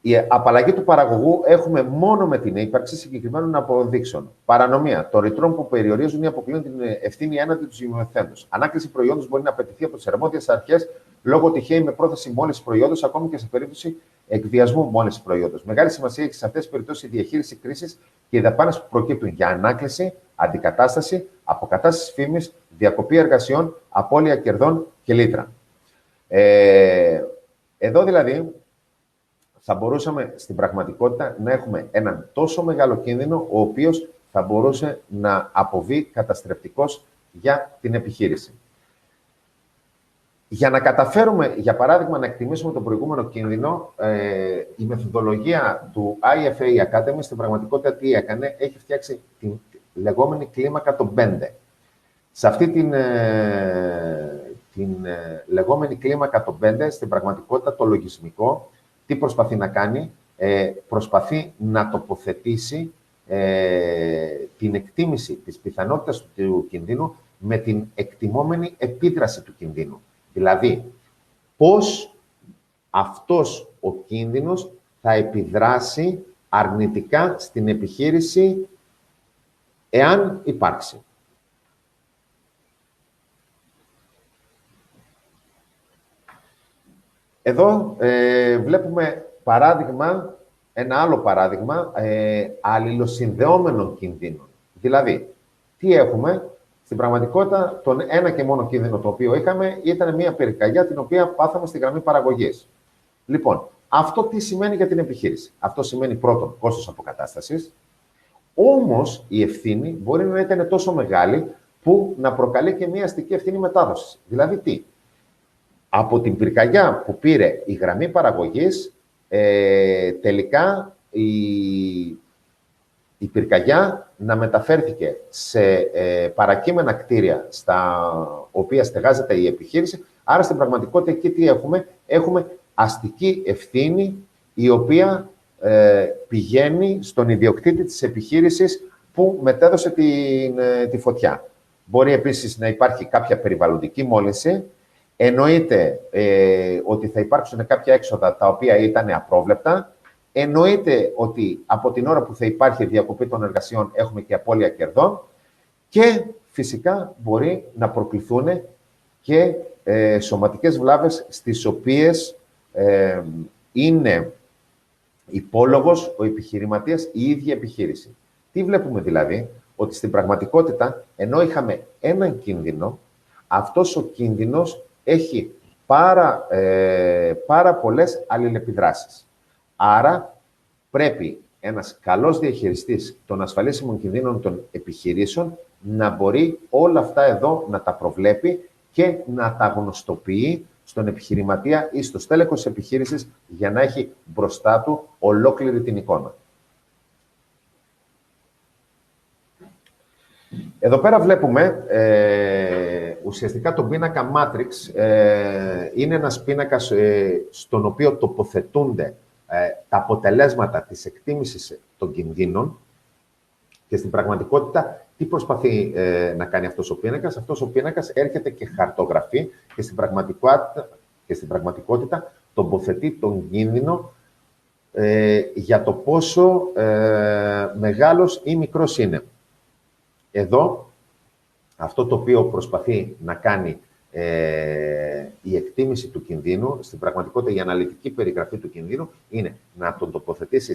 Η απαλλαγή του παραγωγού έχουμε μόνο με την ύπαρξη συγκεκριμένων αποδείξεων. Παρανομία των ρητρών που περιορίζουν ή αποκλείουν την ευθύνη έναντι του ζημιωθέντος. Ανάκληση προϊόντος μπορεί να απαιτηθεί από τις αρμόδιες αρχές λόγω τυχαίη με πρόθεση μόλυνσης προϊόντος, ακόμη και σε περίπτωση εκβιασμού μόλυνσης προϊόντος. Μεγάλη σημασία έχει σε αυτές τις περιπτώσεις η διαχείριση κρίσης και οι δαπάνες που προκύπτουν για ανάκληση, αντικατάσταση, αποκατάσταση φήμης, διακοπή εργασιών, απώλεια κερδών και λίτρα. Εδώ δηλαδή θα μπορούσαμε στην πραγματικότητα να έχουμε έναν τόσο μεγάλο κίνδυνο, ο οποίος θα μπορούσε να αποβεί καταστρεπτικός για την επιχείρηση. Για να καταφέρουμε, για παράδειγμα, να εκτιμήσουμε τον προηγούμενο κίνδυνο, η μεθοδολογία του IFA Academy στην πραγματικότητα τι έκανε, έχει φτιάξει την λεγόμενη κλίμακα των 5. Σε αυτή την λεγόμενη κλίμακα των 5, στην πραγματικότητα το λογισμικό, τι προσπαθεί να κάνει, προσπαθεί να τοποθετήσει την εκτίμηση της πιθανότητας του κινδύνου με την εκτιμόμενη επίδραση του κινδύνου. Δηλαδή, πώς αυτός ο κίνδυνος θα επιδράσει αρνητικά στην επιχείρηση εάν υπάρξει. Εδώ βλέπουμε παράδειγμα, ένα άλλο παράδειγμα αλληλοσυνδεόμενων κινδύνων. Δηλαδή, τι έχουμε? Στην πραγματικότητα, τον ένα και μόνο κίνδυνο το οποίο είχαμε ήταν μια πυρκαγιά την οποία πάθαμε στη γραμμή παραγωγής. Λοιπόν, αυτό τι σημαίνει για την επιχείρηση? Αυτό σημαίνει πρώτον κόστος αποκατάστασης, όμως η ευθύνη μπορεί να ήταν τόσο μεγάλη που να προκαλεί και μια αστική ευθύνη μετάδοσης. Δηλαδή τι? Από την πυρκαγιά που πήρε η γραμμή παραγωγής, τελικά η πυρκαγιά να μεταφέρθηκε σε παρακείμενα κτίρια στα οποία στεγάζεται η επιχείρηση. Άρα, στην πραγματικότητα, εκεί τι έχουμε? Έχουμε αστική ευθύνη, η οποία πηγαίνει στον ιδιοκτήτη της επιχείρησης που μετέδωσε τη φωτιά. Μπορεί επίσης να υπάρχει κάποια περιβαλλοντική μόλυνση. Εννοείται ότι θα υπάρξουν κάποια έξοδα τα οποία ήταν απρόβλεπτα. Εννοείται ότι από την ώρα που θα υπάρχει διακοπή των εργασιών έχουμε και απώλεια κερδών και φυσικά μπορεί να προκληθούν και σωματικές βλάβες στις οποίες είναι υπόλογος ο επιχειρηματίας η ίδια επιχείρηση. Τι βλέπουμε δηλαδή? Ότι στην πραγματικότητα, ενώ είχαμε έναν κίνδυνο, αυτός ο κίνδυνος έχει πάρα πολλές αλληλεπιδράσεις. Άρα, πρέπει ένας καλός διαχειριστής των ασφαλίσιμων κινδύνων των επιχειρήσεων να μπορεί όλα αυτά εδώ να τα προβλέπει και να τα γνωστοποιεί στον επιχειρηματία ή στο στέλεχος της επιχείρησης για να έχει μπροστά του ολόκληρη την εικόνα. Εδώ πέρα βλέπουμε ουσιαστικά τον πίνακα Matrix. Είναι ένας πίνακας στον οποίο τοποθετούνται τα αποτελέσματα της εκτίμησης των κινδύνων και στην πραγματικότητα τι προσπαθεί να κάνει αυτός ο πίνακας? Αυτός ο πίνακας έρχεται και χαρτογραφεί και στην πραγματικότητα τοποθετεί τον κίνδυνο για το πόσο μεγάλος ή μικρός είναι. Εδώ, αυτό το οποίο προσπαθεί να κάνει η εκτίμηση του κινδύνου, στην πραγματικότητα η αναλυτική περιγραφή του κινδύνου, είναι να τον τοποθετήσει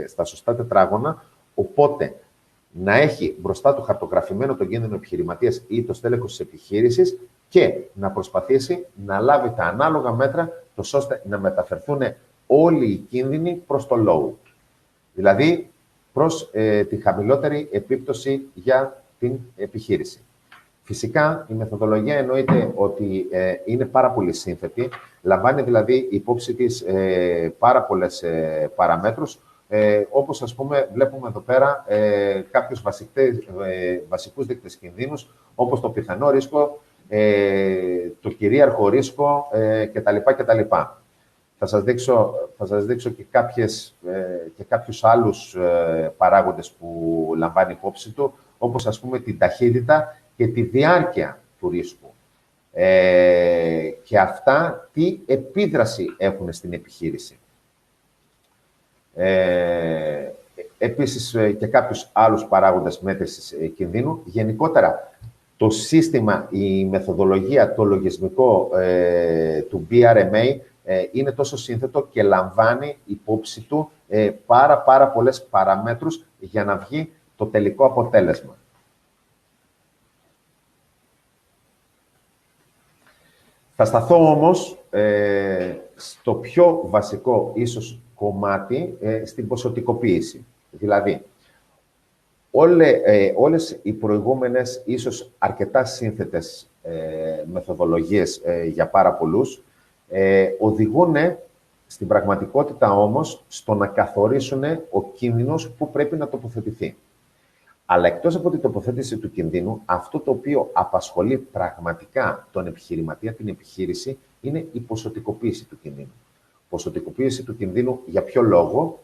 στα σωστά τετράγωνα, οπότε να έχει μπροστά του χαρτογραφημένο τον κίνδυνο επιχειρηματίας ή το στέλεχος της επιχείρησης και να προσπαθήσει να λάβει τα ανάλογα μέτρα, ώστε να μεταφερθούν όλοι οι κίνδυνοι προς το low. Δηλαδή, προς τη χαμηλότερη επίπτωση για την επιχείρηση. Φυσικά, η μεθοδολογία εννοείται ότι είναι πάρα πολύ σύνθετη, λαμβάνει δηλαδή υπόψη της πάρα πολλές παραμέτρους, όπως ας πούμε βλέπουμε εδώ πέρα κάποιους βασικούς δείκτες κινδύνους, όπως το πιθανό ρίσκο, το κυρίαρχο ρίσκο κτλ. Θα σας δείξω και κάποιους άλλους παράγοντες που λαμβάνει υπόψη του, όπως ας πούμε την ταχύτητα και τη διάρκεια του ρίσκου. Και αυτά τι επίδραση έχουν στην επιχείρηση. Επίσης και κάποιους άλλους παράγοντες μέτρησης κινδύνου. Γενικότερα, το σύστημα, η μεθοδολογία, το λογισμικό του BRMA είναι τόσο σύνθετο και λαμβάνει υπόψη του πάρα πολλές παραμέτρους για να βγει το τελικό αποτέλεσμα. Θα σταθώ όμως στο πιο βασικό ίσως κομμάτι, στην ποσοτικοποίηση. Δηλαδή, όλες οι προηγούμενες, ίσως αρκετά σύνθετες μεθοδολογίες για πάρα πολλούς, οδηγούν στην πραγματικότητα όμως στο να καθορίσουν ο κίνδυνος που πρέπει να τοποθετηθεί. Αλλά εκτός από την τοποθέτηση του κινδύνου, αυτό το οποίο απασχολεί πραγματικά τον επιχειρηματία, την επιχείρηση, είναι η ποσοτικοποίηση του κινδύνου. Ποσοτικοποίηση του κινδύνου για ποιο λόγο?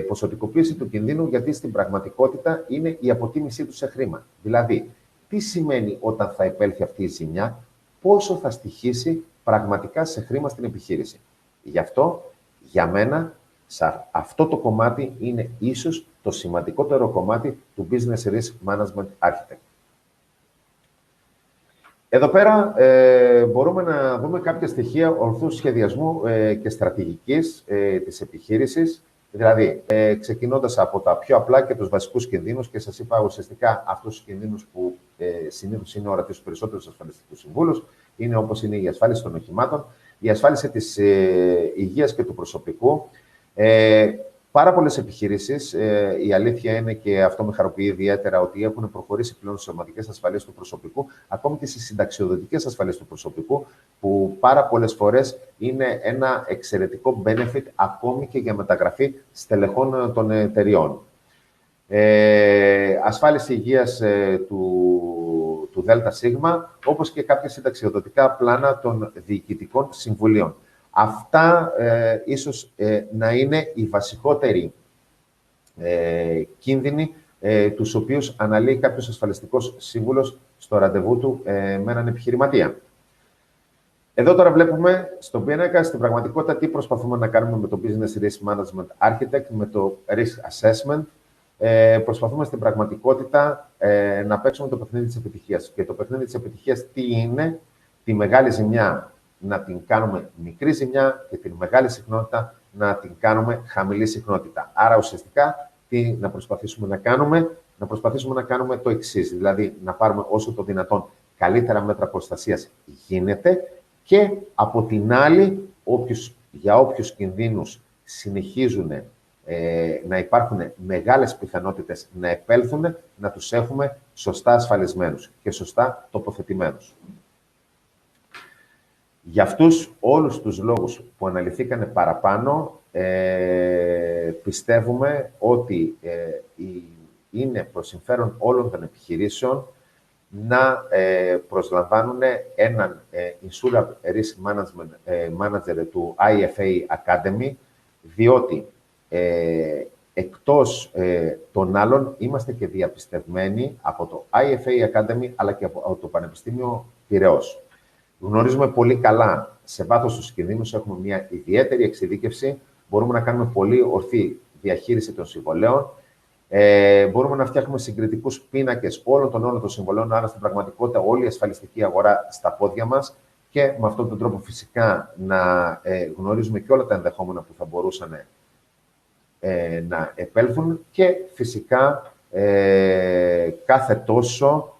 Ποσοτικοποίηση του κινδύνου γιατί στην πραγματικότητα είναι η αποτίμησή του σε χρήμα. Δηλαδή, τι σημαίνει όταν θα επέλθει αυτή η ζημιά, πόσο θα στοιχήσει πραγματικά σε χρήμα στην επιχείρηση. Γι' αυτό, για μένα, αυτό το κομμάτι είναι ίσως το σημαντικότερο κομμάτι του Business Risk Management Architect. Εδώ πέρα μπορούμε να δούμε κάποια στοιχεία ορθού σχεδιασμού και στρατηγικής της επιχείρησης. Δηλαδή, ξεκινώντας από τα πιο απλά και τους βασικούς κινδύνους, και σας είπα ουσιαστικά αυτούς τους κινδύνους που συνήθως είναι ορατοί στους περισσότερους ασφαλιστικούς συμβούλους, είναι όπως είναι η ασφάλιση των οχημάτων, η ασφάλιση της υγείας και του προσωπικού. Πάρα πολλές επιχειρήσεις, η αλήθεια είναι και αυτό με χαροποιεί ιδιαίτερα, ότι έχουν προχωρήσει πλέον στις σωματικές ασφαλείες του προσωπικού, ακόμη και στις συνταξιοδοτικές ασφαλείες του προσωπικού, που πάρα πολλές φορές είναι ένα εξαιρετικό benefit ακόμη και για μεταγραφή στελεχών των εταιριών. Ασφάλιση υγείας του ΔΣ, όπως και κάποια συνταξιοδοτικά πλάνα των διοικητικών συμβουλίων. Αυτά ίσως να είναι οι βασικότεροι κίνδυνοι τους οποίους αναλύει κάποιος ασφαλιστικός σύμβουλος στο ραντεβού του με έναν επιχειρηματία. Εδώ τώρα βλέπουμε στον πίνακα, στην πραγματικότητα, τι προσπαθούμε να κάνουμε με το Business Risk Management Architect, με το Risk Assessment. Προσπαθούμε στην πραγματικότητα να παίξουμε το παιχνίδι της επιτυχίας. Και το παιχνίδι της επιτυχίας τι είναι? Τη μεγάλη ζημιά να την κάνουμε μικρή ζημιά και την μεγάλη συχνότητα να την κάνουμε χαμηλή συχνότητα. Άρα, ουσιαστικά, τι να προσπαθήσουμε να κάνουμε? Να προσπαθήσουμε να κάνουμε το εξής, δηλαδή να πάρουμε όσο το δυνατόν καλύτερα μέτρα προστασίας γίνεται και από την άλλη, για όποιους κινδύνους συνεχίζουν να υπάρχουν μεγάλες πιθανότητες να επέλθουν, να τους έχουμε σωστά ασφαλισμένους και σωστά τοποθετημένους. Για αυτούς όλους τους λόγους που αναλυθήκανε παραπάνω, πιστεύουμε ότι είναι προς συμφέρον όλων των επιχειρήσεων να προσλαμβάνουν έναν Insurance Risk Manager του IFA Academy, διότι εκτός των άλλων είμαστε και διαπιστευμένοι από το IFA Academy αλλά και από το Πανεπιστήμιο Πειραιώς. Γνωρίζουμε πολύ καλά σε βάθος τους κινδύνους, έχουμε μια ιδιαίτερη εξειδίκευση, μπορούμε να κάνουμε πολύ ορθή διαχείριση των συμβολέων, μπορούμε να φτιάχνουμε συγκριτικούς πίνακες όλων των συμβολέων, άρα στην πραγματικότητα όλη η ασφαλιστική αγορά στα πόδια μας και με αυτόν τον τρόπο φυσικά να γνωρίζουμε και όλα τα ενδεχόμενα που θα μπορούσαν να επέλθουν και φυσικά κάθε τόσο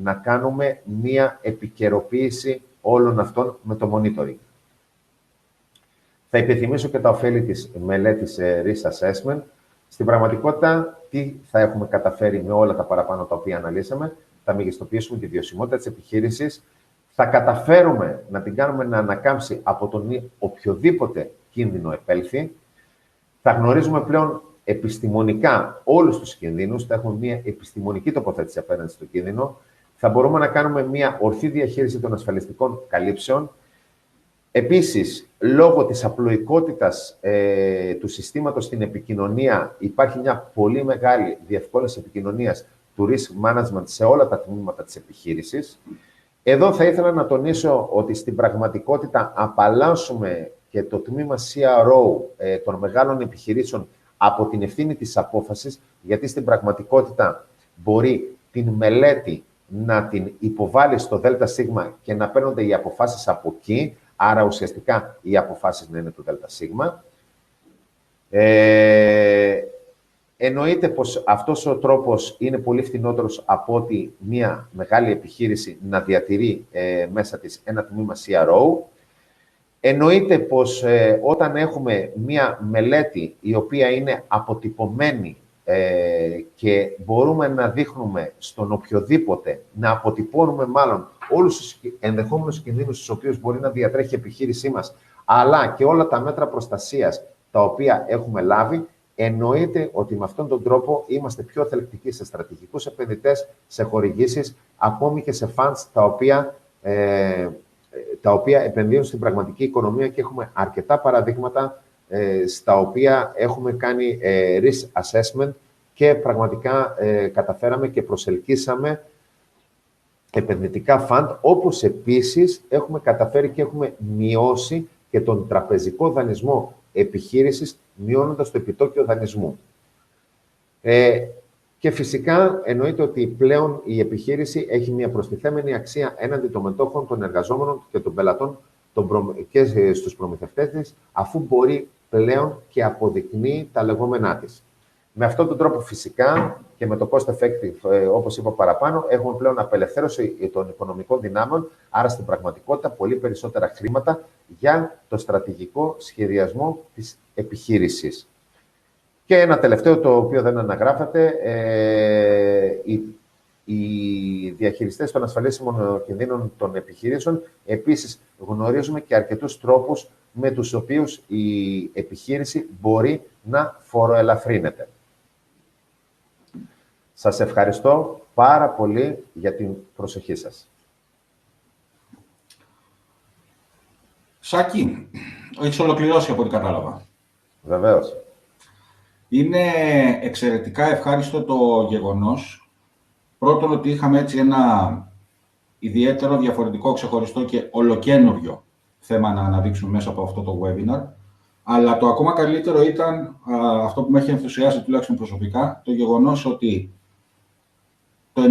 να κάνουμε μία επικαιροποίηση όλων αυτών με το monitoring. Θα υπενθυμίσω και τα ωφέλη της μελέτης Risk Assessment. Στην πραγματικότητα, τι θα έχουμε καταφέρει με όλα τα παραπάνω τα οποία αναλύσαμε? Θα μεγιστοποιήσουμε τη βιωσιμότητα της επιχείρησης, θα καταφέρουμε να την κάνουμε να ανακάμψει από τον οποιοδήποτε κίνδυνο επέλθει, θα γνωρίζουμε πλέον επιστημονικά όλους τους κινδύνους, θα έχουμε μια επιστημονική τοποθέτηση απέναντι στο κίνδυνο, θα μπορούμε να κάνουμε μια ορθή διαχείριση των ασφαλιστικών καλύψεων. Επίσης, λόγω της απλοϊκότητας του συστήματος στην επικοινωνία, υπάρχει μια πολύ μεγάλη διευκόλυνση επικοινωνίας του risk management σε όλα τα τμήματα της επιχείρησης. Εδώ θα ήθελα να τονίσω ότι στην πραγματικότητα απαλλάσσουμε και το τμήμα CRO των μεγάλων επιχειρήσεων από την ευθύνη της απόφασης, γιατί στην πραγματικότητα μπορεί την μελέτη να την υποβάλει στο ΔΣ και να παίρνονται οι αποφάσεις από εκεί, άρα ουσιαστικά οι αποφάσεις να είναι του ΔΣ. Εννοείται πως αυτός ο τρόπος είναι πολύ φθηνότερος από ότι μια μεγάλη επιχείρηση να διατηρεί μέσα της ένα τμήμα CRO. Εννοείται πως όταν έχουμε μία μελέτη η οποία είναι αποτυπωμένη και μπορούμε να δείχνουμε στον οποιοδήποτε, να αποτυπώνουμε μάλλον όλους τους ενδεχόμενους κινδύνους στους οποίους μπορεί να διατρέχει η επιχείρησή μας, αλλά και όλα τα μέτρα προστασίας τα οποία έχουμε λάβει, εννοείται ότι με αυτόν τον τρόπο είμαστε πιο θελκτικοί σε στρατηγικούς επενδυτές, σε χορηγήσεις, ακόμη και σε funds τα οποία επενδύουν στην πραγματική οικονομία και έχουμε αρκετά παραδείγματα στα οποία έχουμε κάνει risk assessment και πραγματικά καταφέραμε και προσελκύσαμε επενδυτικά fund, όπως επίσης έχουμε καταφέρει και έχουμε μειώσει και τον τραπεζικό δανεισμό επιχείρησης, μειώνοντας το επιτόκιο δανεισμού. Και φυσικά εννοείται ότι πλέον η επιχείρηση έχει μια προστιθέμενη αξία έναντι των μετόχων, των εργαζόμενων και των πελατών και στους προμηθευτές της, αφού μπορεί πλέον και αποδεικνύει τα λεγόμενά της. Με αυτόν τον τρόπο φυσικά και με το cost effective, όπως είπα παραπάνω, έχουμε πλέον απελευθέρωση των οικονομικών δυνάμεων, άρα στην πραγματικότητα πολύ περισσότερα χρήματα για το στρατηγικό σχεδιασμό της επιχείρησης. Και ένα τελευταίο, το οποίο δεν αναγράφεται, οι διαχειριστές των ασφαλίσιμων κινδύνων των επιχειρήσεων, επίσης γνωρίζουμε και αρκετούς τρόπους με τους οποίους η επιχείρηση μπορεί να φοροελαφρύνεται. Σας ευχαριστώ πάρα πολύ για την προσοχή σας. Σάκη, έχεις ολοκληρώσει από ό,τι κατάλαβα. Βεβαίως. Είναι εξαιρετικά ευχάριστο το γεγονός, πρώτον, ότι είχαμε έτσι ένα ιδιαίτερο, διαφορετικό, ξεχωριστό και ολοκαίνουργιο θέμα να αναδείξουμε μέσα από αυτό το webinar. Αλλά το ακόμα καλύτερο ήταν αυτό που με έχει ενθουσιάσει τουλάχιστον προσωπικά, το γεγονός ότι το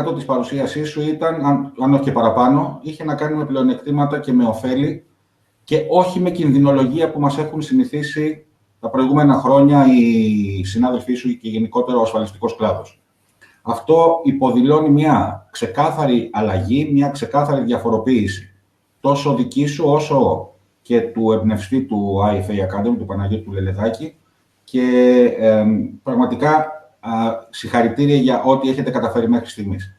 90% της παρουσίασής σου ήταν, αν όχι και παραπάνω, είχε να κάνει με πλεονεκτήματα και με ωφέλη και όχι με κινδυνολογία που μας έχουν συνηθίσει τα προηγούμενα χρόνια οι συνάδελφοί σου και γενικότερα ο ασφαλιστικός κλάδος. Αυτό υποδηλώνει μια ξεκάθαρη αλλαγή, μια ξεκάθαρη διαφοροποίηση, τόσο δική σου όσο και του εμπνευστή του IFA Academy, του Παναγιώτη του Λελεδάκη, και πραγματικά συγχαρητήρια για ό,τι έχετε καταφέρει μέχρι στιγμής.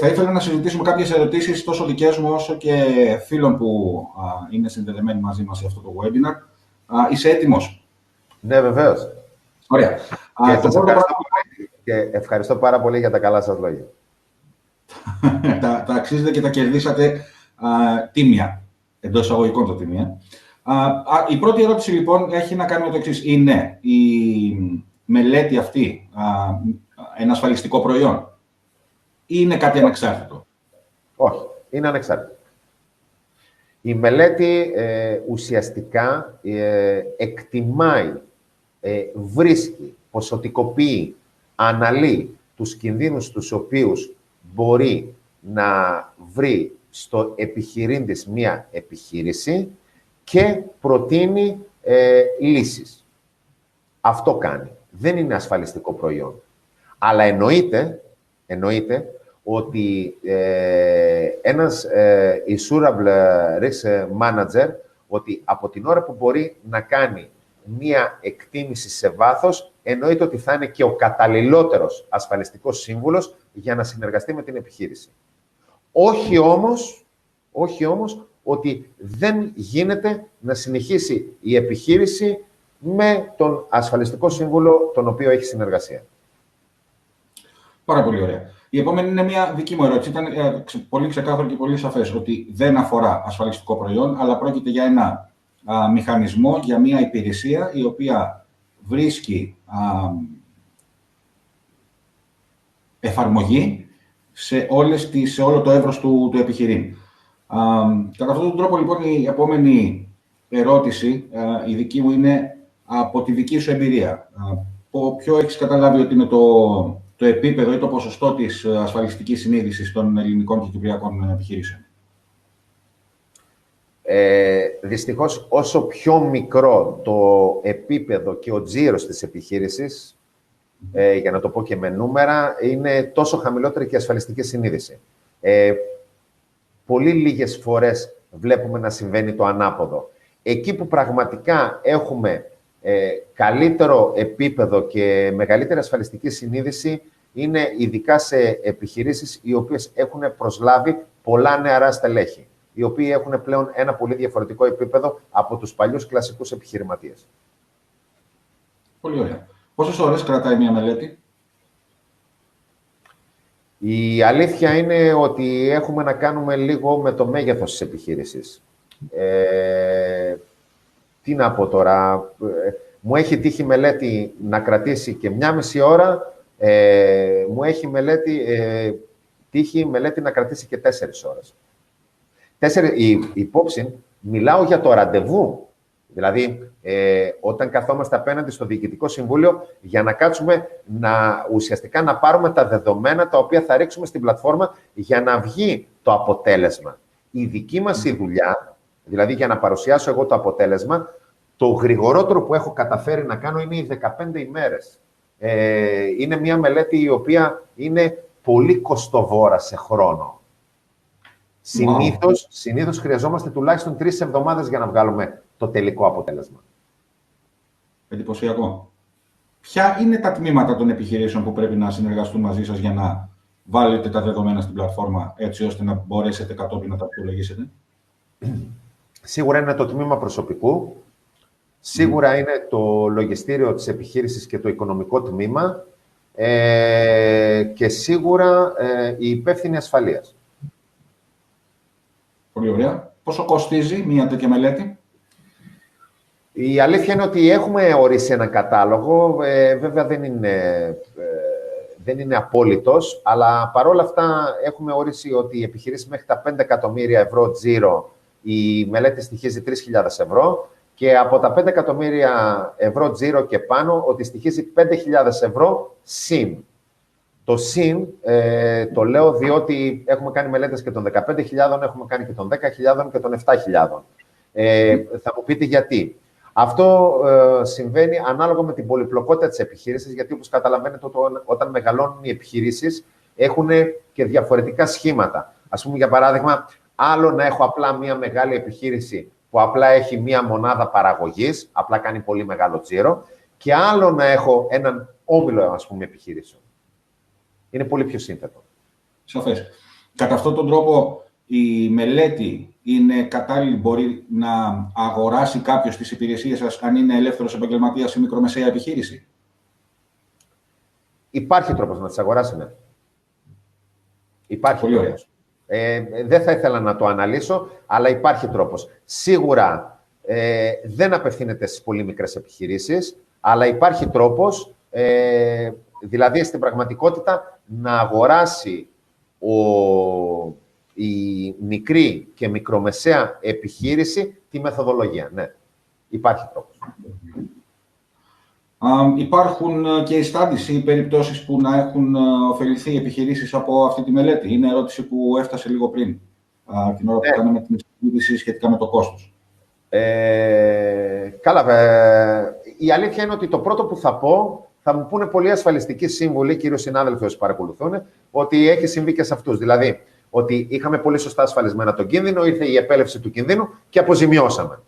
Θα ήθελα να συζητήσουμε κάποιες ερωτήσεις τόσο δικές μου όσο και φίλων που είναι συνδεδεμένοι μαζί μας σε αυτό το webinar. Είσαι έτοιμος? Ναι, βεβαίως. Ωραία. Και ευχαριστώ πάρα πολύ για τα καλά σας λόγια. Τα αξίζετε και τα κερδίσατε τίμια, εντός εισαγωγικών το τίμια. Η πρώτη ερώτηση λοιπόν έχει να κάνει με το εξής. Είναι η μελέτη αυτή ένα ασφαλιστικό προϊόν ή είναι κάτι ανεξάρτητο? Όχι, είναι ανεξάρτητο. Η μελέτη ουσιαστικά εκτιμάει, βρίσκει, ποσοτικοποιεί, αναλύει τους κινδύνους τους οποίους μπορεί να βρει στο επιχειρήν της μία επιχείρηση και προτείνει λύσεις. Αυτό κάνει. Δεν είναι ασφαλιστικό προϊόν. Αλλά εννοείται ότι ένας insurable risk manager, ότι από την ώρα που μπορεί να κάνει μία εκτίμηση σε βάθος, εννοείται ότι θα είναι και ο καταλληλότερος ασφαλιστικός σύμβουλος για να συνεργαστεί με την επιχείρηση. Όχι όμως ότι δεν γίνεται να συνεχίσει η επιχείρηση με τον ασφαλιστικό σύμβουλο τον οποίο έχει συνεργασία. Πάρα πολύ ωραία. Η επόμενη είναι μια δική μου ερώτηση. Ήταν πολύ ξεκάθαρο και πολύ σαφές ότι δεν αφορά ασφαλιστικό προϊόν, αλλά πρόκειται για ένα μηχανισμό, για μια υπηρεσία η οποία βρίσκει εφαρμογή σε όλο το εύρος του επιχειρήν. Κατά αυτόν τον τρόπο, λοιπόν, η επόμενη ερώτηση, η δική μου, είναι από τη δική σου εμπειρία. Ποιο έχεις καταλάβει ότι είναι το επίπεδο ή το ποσοστό της ασφαλιστικής συνείδησης των ελληνικών και κυπριακών επιχειρήσεων? Δυστυχώς, όσο πιο μικρό το επίπεδο και ο τζίρος της επιχείρησης, για να το πω και με νούμερα, είναι τόσο χαμηλότερη και η ασφαλιστική συνείδηση. Πολύ λίγες φορές βλέπουμε να συμβαίνει το ανάποδο. Εκεί που πραγματικά έχουμε καλύτερο επίπεδο και μεγαλύτερη ασφαλιστική συνείδηση είναι ειδικά σε επιχειρήσεις οι οποίες έχουν προσλάβει πολλά νεαρά στελέχη, οι οποίοι έχουν πλέον ένα πολύ διαφορετικό επίπεδο από τους παλιούς κλασικούς επιχειρηματίες. Πολύ ωραία. Πόσες ώρες κρατάει μια μελέτη? Η αλήθεια είναι ότι έχουμε να κάνουμε λίγο με το μέγεθος της επιχείρησης. Τι να πω τώρα, μου έχει τύχει μελέτη να κρατήσει και 1,5 ώρα, μου έχει τύχει μελέτη να κρατήσει και 4 ώρες. Η υπόψη, μιλάω για το ραντεβού. Δηλαδή, όταν καθόμαστε απέναντι στο Διοικητικό Συμβούλιο για να κάτσουμε ουσιαστικά να πάρουμε τα δεδομένα τα οποία θα ρίξουμε στην πλατφόρμα για να βγει το αποτέλεσμα. Η δική μας η δουλειά, δηλαδή για να παρουσιάσω εγώ το αποτέλεσμα, το γρηγορότερο που έχω καταφέρει να κάνω είναι οι 15 ημέρες. Είναι μια μελέτη η οποία είναι πολύ κοστοβόρα σε χρόνο. Συνήθως χρειαζόμαστε τουλάχιστον 3 εβδομάδες για να βγάλουμε το τελικό αποτέλεσμα. Εντυπωσιακό. Ποια είναι τα τμήματα των επιχειρήσεων που πρέπει να συνεργαστούν μαζί σας για να βάλετε τα δεδομένα στην πλατφόρμα, έτσι ώστε να μπορέσετε κατόπιν να τα αξιολογήσετε? Σίγουρα είναι το τμήμα προσωπικού. Σίγουρα είναι το λογιστήριο της επιχείρησης και το οικονομικό τμήμα. Και σίγουρα η υπεύθυνη ασφαλείας. Πολύ ωραία. Πόσο κοστίζει μια τέτοια μελέτη? Η αλήθεια είναι ότι έχουμε ορίσει ένα κατάλογο. Βέβαια δεν είναι απόλυτος, αλλά παρόλα αυτά έχουμε ορίσει ότι οι επιχειρήσεις μέχρι τα 5 εκατομμύρια ευρώ τζίρο, η μελέτη στοιχίζει 3.000 ευρώ και από τα 5 εκατομμύρια ευρώ τζίρο και πάνω ότι στοιχίζει 5.000 ευρώ συν. Το συν το λέω διότι έχουμε κάνει μελέτες και των 15.000, έχουμε κάνει και των 10.000 και των 7.000. Θα μου πείτε γιατί. Αυτό συμβαίνει ανάλογα με την πολυπλοκότητα της επιχείρησης, γιατί όπως καταλαβαίνετε όταν μεγαλώνουν οι επιχειρήσεις έχουν και διαφορετικά σχήματα. Ας πούμε, για παράδειγμα, άλλο να έχω απλά μια μεγάλη επιχείρηση που απλά έχει μία μονάδα παραγωγής, απλά κάνει πολύ μεγάλο τζίρο, και άλλο να έχω έναν όμιλο, ας πούμε, επιχειρήσεων. Είναι πολύ πιο σύνθετο. Σαφές. Κατά αυτόν τον τρόπο, η μελέτη είναι κατάλληλη, μπορεί να αγοράσει κάποιος τις υπηρεσίες σας αν είναι ελεύθερος επαγγελματίας ή μικρομεσαία επιχείρηση? Υπάρχει τρόπος να τις αγοράσει, ναι. Υπάρχει πολύ τρόπος. Δεν θα ήθελα να το αναλύσω, αλλά υπάρχει τρόπος. Σίγουρα δεν απευθύνεται στις πολύ μικρές επιχειρήσεις, αλλά υπάρχει τρόπος, δηλαδή στην πραγματικότητα, να αγοράσει η μικρή και μικρομεσαία επιχείρηση τη μεθοδολογία. Ναι, υπάρχει τρόπος. Υπάρχουν και οι στάντιση ή περιπτώσεις που να έχουν ωφεληθεί οι επιχειρήσεις από αυτή τη μελέτη? Είναι ερώτηση που έφτασε λίγο πριν, την ώρα που κάναμε την συζήτηση σχετικά με το κόστος. Καλά, η αλήθεια είναι ότι το πρώτο που θα πω, θα μου πούνε πολλοί ασφαλιστικοί σύμβουλοι, κύριοι συνάδελφοι όσοι παρακολουθούν, ότι έχει συμβεί και σε αυτούς. Δηλαδή, ότι είχαμε πολύ σωστά ασφαλισμένα τον κίνδυνο, ήρθε η επέλευση του κινδύνου και αποζημιώσαμε.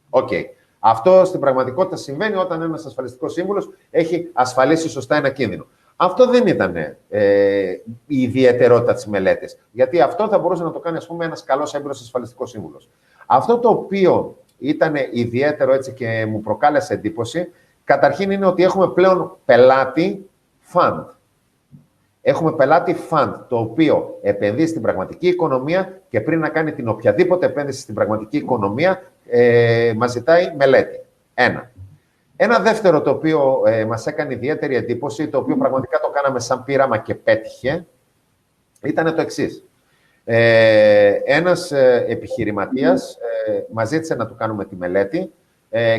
Okay. Αυτό στην πραγματικότητα συμβαίνει όταν ένας ασφαλιστικός σύμβουλος έχει ασφαλίσει σωστά ένα κίνδυνο. Αυτό δεν ήταν η ιδιαιτερότητα της μελέτης. Γιατί αυτό θα μπορούσε να το κάνει, ας πούμε, ένας καλός έμπειρος ασφαλιστικός σύμβουλος. Αυτό το οποίο ήταν ιδιαίτερο έτσι και μου προκάλεσε εντύπωση, καταρχήν είναι ότι έχουμε πλέον πελάτη fund. Έχουμε πελάτη fund, το οποίο επενδύει στην πραγματική οικονομία και πριν να κάνει την οποιαδήποτε επένδυση στην πραγματική οικονομία, μας ζητάει μελέτη. Ένα δεύτερο το οποίο μας έκανε ιδιαίτερη εντύπωση, το οποίο πραγματικά το κάναμε σαν πείραμα και πέτυχε, ήταν το εξής. Ένας επιχειρηματίας μας ζήτησε να του κάνουμε τη μελέτη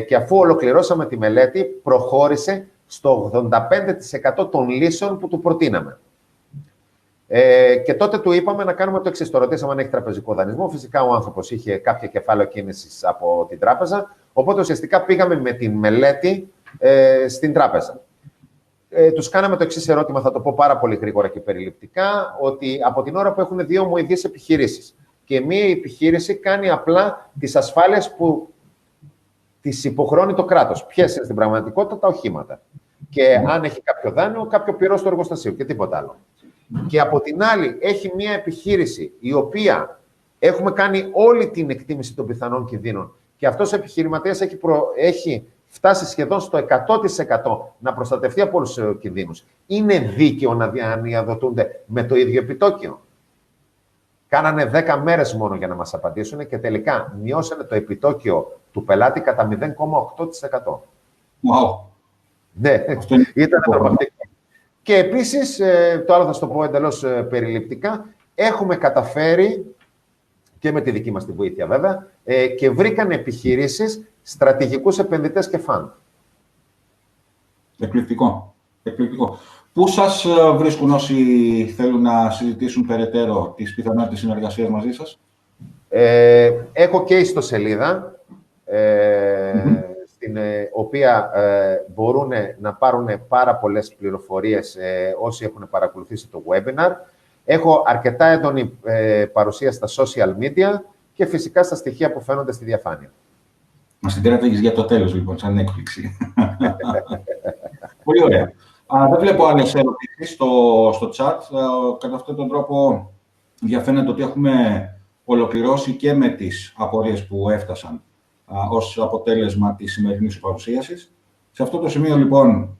και αφού ολοκληρώσαμε τη μελέτη, προχώρησε στο 85% των λύσεων που του προτείναμε. Και τότε του είπαμε να κάνουμε το εξής. Το ρωτήσαμε αν έχει τραπεζικό δανεισμό. Φυσικά ο άνθρωπος είχε κάποια κεφάλαιο κίνησης από την τράπεζα. Οπότε ουσιαστικά πήγαμε με τη μελέτη στην τράπεζα. Τους κάναμε το εξής ερώτημα, θα το πω πάρα πολύ γρήγορα και περιληπτικά, ότι από την ώρα που έχουν δύο ομοειδείς επιχειρήσεις και μία επιχείρηση κάνει απλά τις ασφάλειες που τις υποχρεώνει το κράτος. Ποιες είναι στην πραγματικότητα? Τα οχήματα. Και αν έχει κάποιο δάνειο, κάποιο πυρός του εργοστασίου και τίποτα άλλο. Και από την άλλη, έχει μία επιχείρηση η οποία έχουμε κάνει όλη την εκτίμηση των πιθανών κινδύνων και αυτός ο επιχειρηματίας έχει φτάσει σχεδόν στο 100% να προστατευτεί από όλους τους κινδύνους. Είναι δίκαιο να διαδοτούνται με το ίδιο επιτόκιο? Κάνανε 10 μέρες μόνο για να μας απαντήσουν και τελικά μειώσανε το επιτόκιο του πελάτη κατά 0,8%. Wow. Ναι, ήταν τρομακτικό. Και επίσης, το άλλο θα στο πω εντελώς περιληπτικά, έχουμε καταφέρει, και με τη δική μας τη βοήθεια βέβαια, και βρήκαν επιχειρήσεις στρατηγικούς επενδυτές και φαντ. Εκπληκτικό. Εκπληκτικό. Πού σας βρίσκουν όσοι θέλουν να συζητήσουν περαιτέρω τις πιθανότητες συνεργασίας μαζί σας? Έχω και ιστοσελίδα, στην οποία μπορούν να πάρουν πάρα πολλές πληροφορίες όσοι έχουν παρακολουθήσει το webinar. Έχω αρκετά έντονη παρουσία στα social media και φυσικά στα στοιχεία που φαίνονται στη διαφάνεια. Μας την κράταγες για το τέλος, λοιπόν, σαν έκπληξη. Πολύ ωραία. Δεν βλέπω άλλες ερωτήσεις στο chat. Κατά αυτόν τον τρόπο διαφαίνεται ότι έχουμε ολοκληρώσει και με τις απορίες που έφτασαν ως αποτέλεσμα της σημερινής παρουσίασης. Σε αυτό το σημείο, λοιπόν,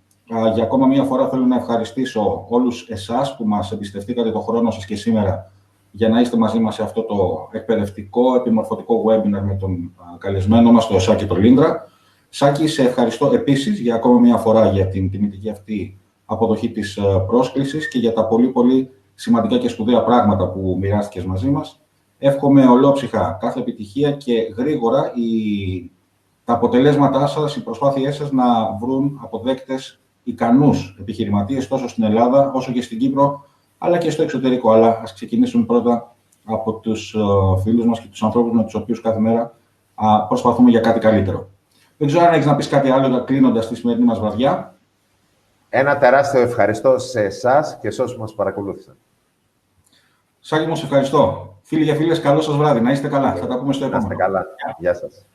για ακόμα μία φορά θέλω να ευχαριστήσω όλους εσάς που μας εμπιστευτήκατε τον χρόνο σας και σήμερα για να είστε μαζί μας σε αυτό το εκπαιδευτικό, επιμορφωτικό webinar με τον καλεσμένο μας, τον Σάκη τον Λίνδρα. Σάκη, σε ευχαριστώ επίσης για ακόμα μία φορά για την τιμητική αυτή αποδοχή της πρόσκλησης και για τα πολύ σημαντικά και σπουδαία πράγματα που μοιράστηκες μαζί μας. Εύχομαι ολόψυχα κάθε επιτυχία και γρήγορα τα αποτελέσματά σας, οι προσπάθειές σας να βρουν αποδέκτες ικανούς επιχειρηματίες τόσο στην Ελλάδα όσο και στην Κύπρο, αλλά και στο εξωτερικό. Αλλά ας ξεκινήσουμε πρώτα από τους φίλους μας και τους ανθρώπους με τους οποίους κάθε μέρα προσπαθούμε για κάτι καλύτερο. Δεν ξέρω αν έχεις να πεις κάτι άλλο κλείνοντας τη σημερινή μας βραδιά. Ένα τεράστιο ευχαριστώ σε εσάς και σε όσους μας παρακολούθησαν. Σάκη μου, σε ευχαριστώ. Φίλοι και φίλες, καλό σας βράδυ. Να είστε καλά. Θα τα πούμε στο επόμενο. Να είστε καλά. Γεια σας.